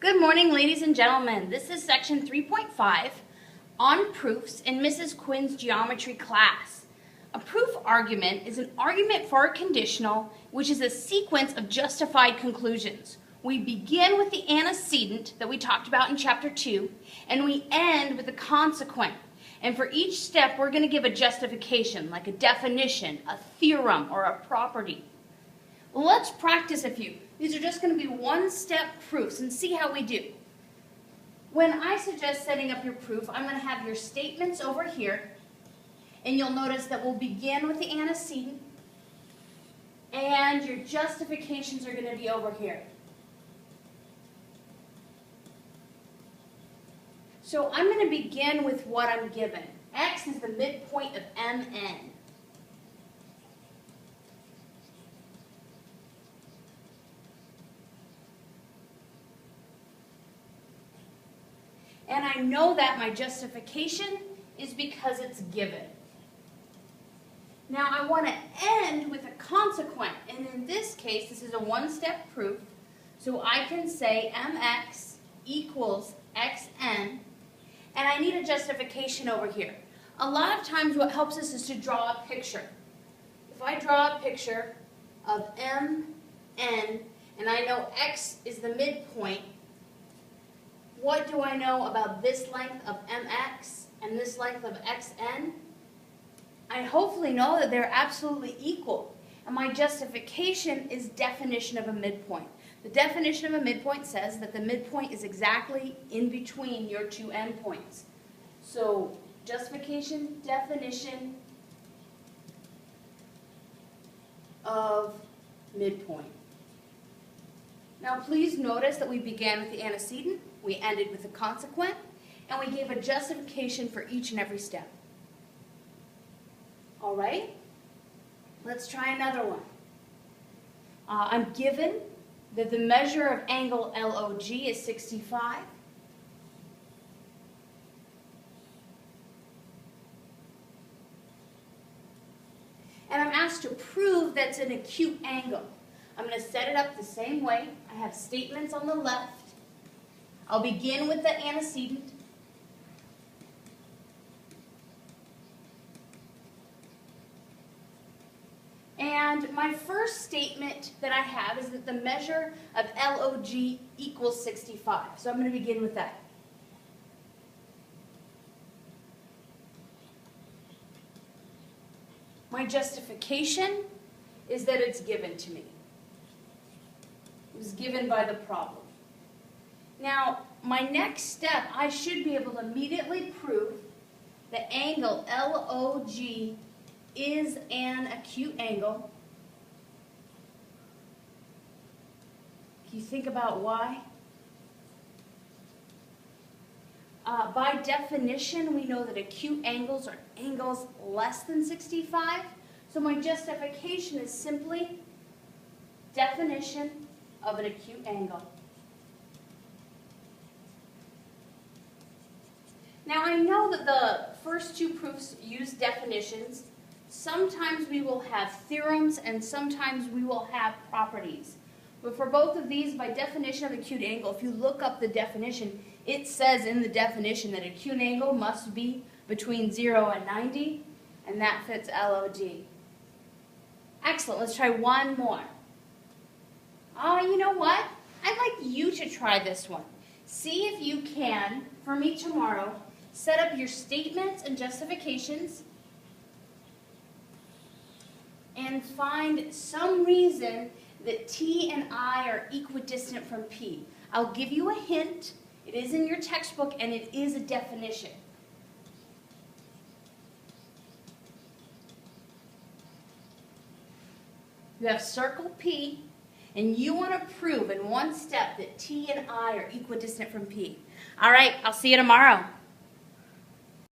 Good morning, ladies and gentlemen. This is section 3.5 on proofs in Mrs. Quinn's geometry class. A proof argument is an argument for a conditional, which is a sequence of justified conclusions. We begin with the antecedent that we talked about in chapter 2, and we end with the consequent. And for each step, we're going to give a justification, like a definition, a theorem, or a property. Well, let's practice a few. These are just going to be one-step proofs and see how we do. When I suggest setting up your proof, I'm going to have your statements over here, and you'll notice that we'll begin with the antecedent, and your justifications are going to be over here. So I'm going to begin with what I'm given. X is the midpoint of MN. And I know that my justification is because it's given. Now I want to end with a consequent, and in this case, this is a one-step proof, so I can say mx equals xn, and I need a justification over here. A lot of times what helps us is to draw a picture. If I draw a picture of mn, and I know x is the midpoint, what do I know about this length of mx and this length of xn? I hopefully know that they're absolutely equal. And my justification is definition of a midpoint. The definition of a midpoint says that the midpoint is exactly in between your two endpoints. So justification, definition of midpoint. Now please notice that we began with the antecedent, we ended with the consequent, and we gave a justification for each and every step. All right? Let's try another one. I'm given that the measure of angle LOG is 65. And I'm asked to prove that's an acute angle. I'm going to set it up the same way. I have statements on the left. I'll begin with the antecedent. And my first statement that I have is that the measure of LOG equals 65. So I'm going to begin with that. My justification is that it's given to me. It was given by the problem. Now, my next step, I should be able to immediately prove the angle LOG is an acute angle. Can you think about why? By definition, we know that acute angles are angles less than 65. So my justification is simply definition of an acute angle. Now I know that the first two proofs use definitions. Sometimes we will have theorems and sometimes we will have properties. But for both of these, by definition of acute angle, if you look up the definition, it says in the definition that acute angle must be between 0 and 90, and that fits LOG. Excellent, let's try one more. You know what? I'd like you to try this one. See if you can, for me tomorrow, set up your statements and justifications and find some reason that T and I are equidistant from P. I'll give you a hint. It is in your textbook and it is a definition. You have circle P, and you want to prove in one step that T and I are equidistant from P. All right, I'll see you tomorrow.